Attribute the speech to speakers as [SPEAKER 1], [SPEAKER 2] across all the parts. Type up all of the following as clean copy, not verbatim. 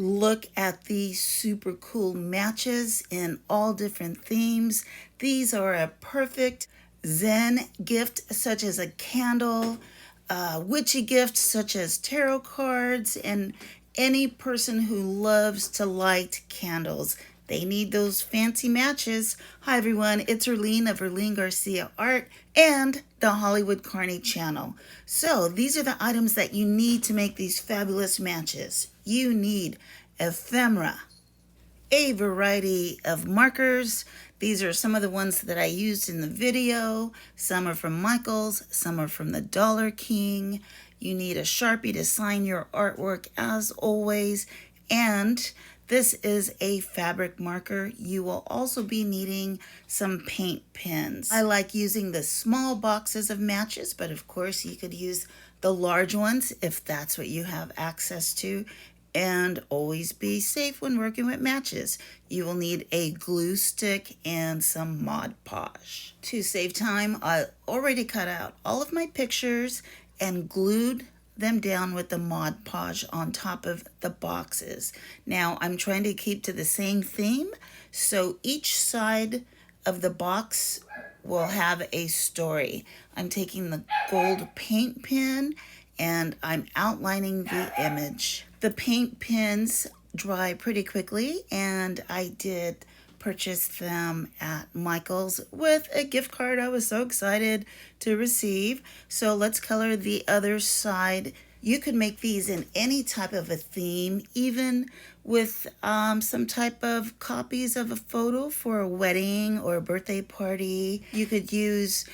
[SPEAKER 1] Look at these super cool matches in all different themes. These are a perfect Zen gift, such as a candle, witchy gift, such as tarot cards, and any person who loves to light candles. They need those fancy matches. Hi everyone, it's Erlene of Erlene Garcia Art and the Hollywood Carney channel. So these are the items that you need to make these fabulous matches. You need ephemera, a variety of markers. These are some of the ones that I used in the video. Some are from Michaels, some are from the Dollar King. You need a Sharpie to sign your artwork as always, and this is a fabric marker. You will also be needing some paint pens. I like using the small boxes of matches, but of course you could use the large ones if that's what you have access to. And always be safe when working with matches. You will need a glue stick and some Mod Podge. To save time, I already cut out all of my pictures and glued them down with the Mod Podge on top of the boxes. Now I'm trying to keep to the same theme, so each side of the box will have a story. I'm taking the gold paint pen and I'm outlining the image. The paint pens dry pretty quickly, and I did purchase them at Michael's with a gift card I was so excited to receive. So let's color the other side. You could make these in any type of a theme, even with some type of copies of a photo for a wedding or a birthday party. You could use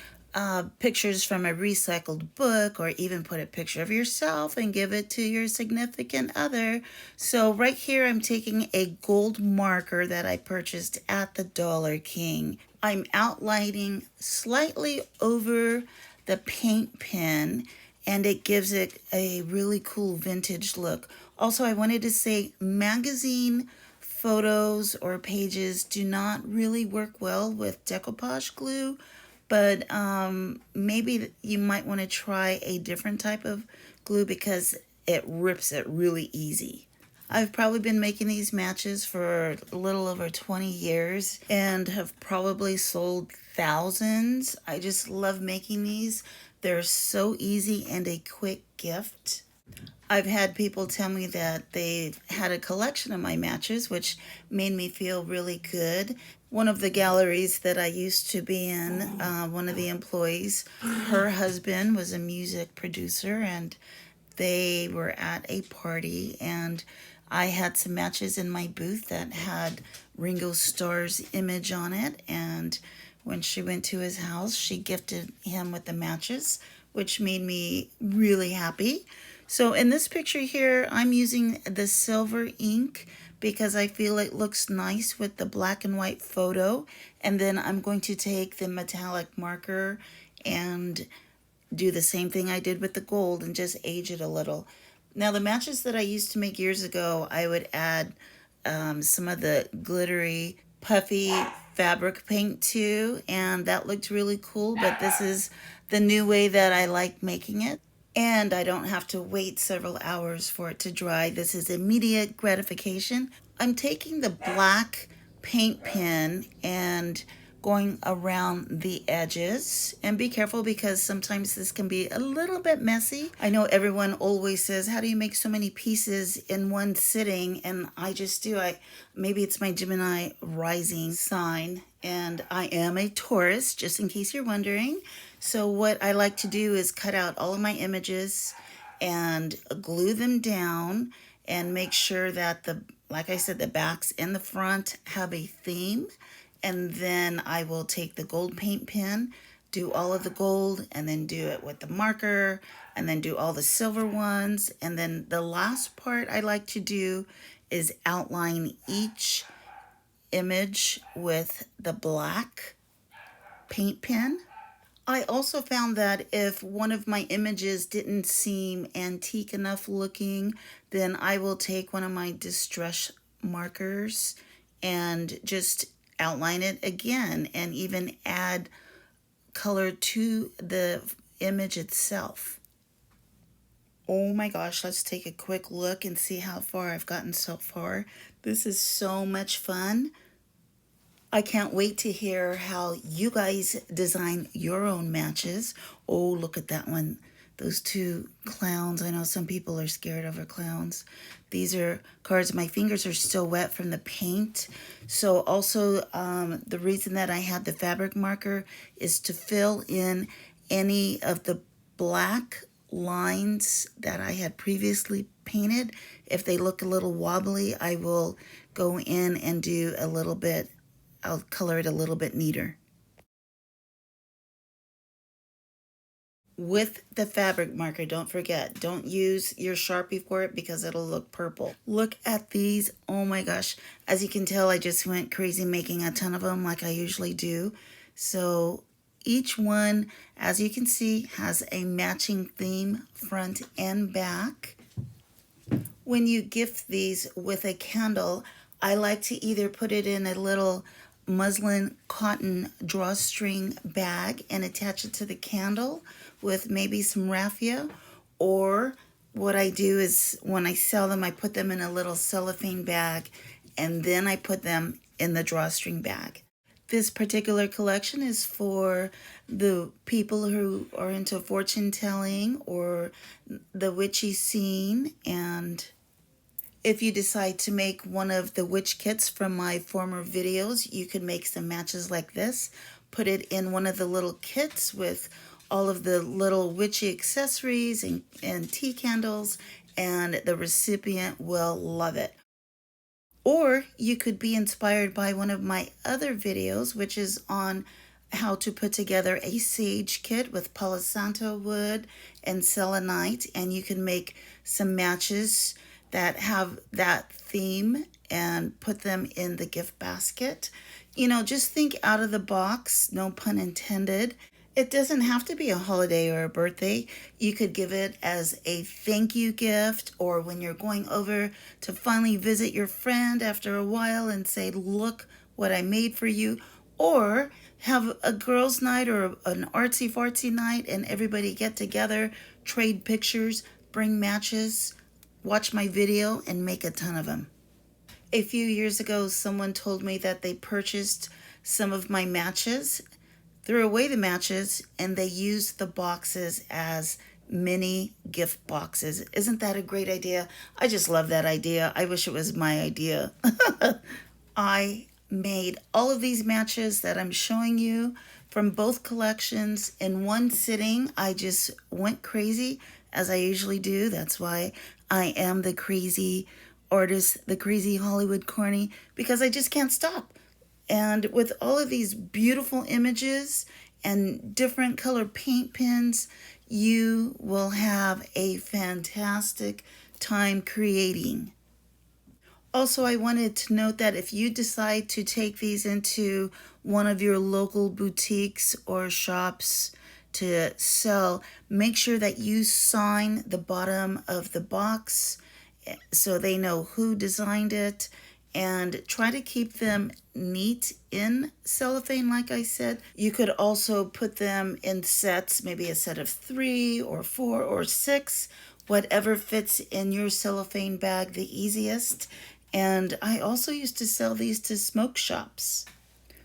[SPEAKER 1] pictures from a recycled book, or even put a picture of yourself and give it to your significant other. So right here I'm taking a gold marker that I purchased at the Dollar King. I'm outlining slightly over the paint pen, and it gives it a really cool vintage look. Also, I wanted to say magazine photos or pages do not really work well with decoupage glue, but maybe you might want to try a different type of glue because it rips it really easy. I've probably been making these matches for a little over 20 years and have probably sold thousands. I just love making these. They're so easy and a quick gift. I've had people tell me that they've had a collection of my matches, which made me feel really good. One of the galleries that I used to be in, one of the employees, her husband was a music producer, and they were at a party, and I had some matches in my booth that had Ringo Starr's image on it, and when she went to his house, she gifted him with the matches, which made me really happy. So in this picture here, I'm using the silver ink because I feel it looks nice with the black and white photo. And then I'm going to take the metallic marker and do the same thing I did with the gold and just age it a little. Now the matches that I used to make years ago, I would add some of the glittery, puffy fabric paint to, and that looked really cool, but this is the new way that I like making it. And I don't have to wait several hours for it to dry. This is immediate gratification. I'm taking the black paint pen and going around the edges, and be careful because sometimes this can be a little bit messy. I know everyone always says, how do you make so many pieces in one sitting? And I just do. Maybe it's my Gemini rising sign, and I am a Taurus, just in case you're wondering. So what I like to do is cut out all of my images and glue them down and make sure that like I said, the backs and the front have a theme. And then I will take the gold paint pen, do all of the gold, and then do it with the marker, and then do all the silver ones. And then the last part I like to do is outline each image with the black paint pen. I also found that if one of my images didn't seem antique enough looking, then I will take one of my distress markers and just outline it again and even add color to the image itself. Oh my gosh, let's take a quick look and see how far I've gotten so far. This is so much fun. I can't wait to hear how you guys design your own matches. Oh, look at that one. Those two clowns. I know some people are scared of our clowns. These are cards. My fingers are still wet from the paint. So also the reason that I had the fabric marker is to fill in any of the black lines that I had previously painted. If they look a little wobbly, I will go in and do a little bit. I'll color it a little bit neater. With the fabric marker, don't forget, don't use your Sharpie for it because it'll look purple. Look at these. Oh my gosh. As you can tell, I just went crazy making a ton of them like I usually do. So each one, as you can see, has a matching theme front and back. When you gift these with a candle, I like to either put it in a little muslin cotton drawstring bag and attach it to the candle with maybe some raffia, or what I do is when I sell them, I put them in a little cellophane bag and then I put them in the drawstring bag. This particular collection is for the people who are into fortune telling or the witchy scene. And if you decide to make one of the witch kits from my former videos, you can make some matches like this. Put it in one of the little kits with all of the little witchy accessories and tea candles, and the recipient will love it. Or you could be inspired by one of my other videos, which is on how to put together a sage kit with Palo Santo wood and selenite, and you can make some matches that have that theme and put them in the gift basket. You know, just think out of the box, no pun intended. It doesn't have to be a holiday or a birthday. You could give it as a thank you gift, or when you're going over to finally visit your friend after a while and say, look what I made for you. Or have a girls' night or an artsy fartsy night and everybody get together, trade pictures, bring matches, watch my video, and make a ton of them. A few years ago, someone told me that they purchased some of my matches, threw away the matches, and they used the boxes as mini gift boxes. Isn't that a great idea? I just love that idea. I wish it was my idea. I made all of these matches that I'm showing you from both collections in one sitting. I just went crazy as I usually do. That's why I am the crazy artist, the crazy Hollywood corny, because I just can't stop. And with all of these beautiful images and different color paint pens, you will have a fantastic time creating. Also, I wanted to note that if you decide to take these into one of your local boutiques or shops to sell, make sure that you sign the bottom of the box so they know who designed it, and try to keep them neat in cellophane. Like I said, you could also put them in sets, maybe a set of 3 or 4 or 6, whatever fits in your cellophane bag the easiest. And I also used to sell these to smoke shops.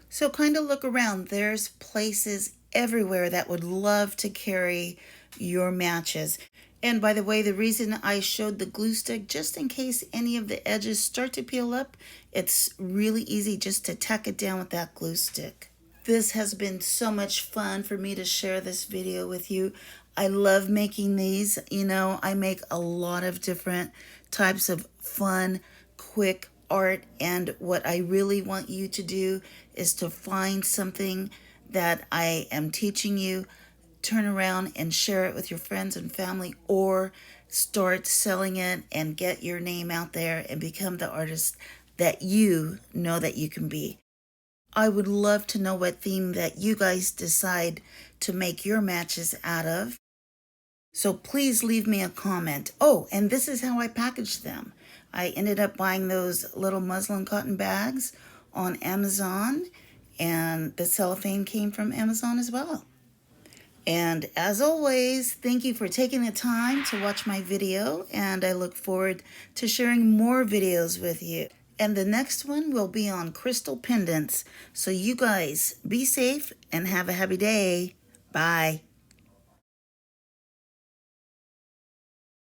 [SPEAKER 1] So kind of look around. There's places everywhere that would love to carry your matches. And by the way, the reason I showed the glue stick, just in case any of the edges start to peel up, it's really easy just to tack it down with that glue stick. This has been so much fun for me to share this video with you. I love making these. You know, I make a lot of different types of fun, quick art, and what I really want you to do is to find something that I am teaching you, turn around and share it with your friends and family, or start selling it and get your name out there and become the artist that you know that you can be. I would love to know what theme that you guys decide to make your matches out of. So please leave me a comment. Oh, and this is how I packaged them. I ended up buying those little muslin cotton bags on Amazon, and the cellophane came from Amazon as well. And as always, thank you for taking the time to watch my video, and I look forward to sharing more videos with you. And the next one will be on crystal pendants. So you guys be safe and have a happy day. Bye.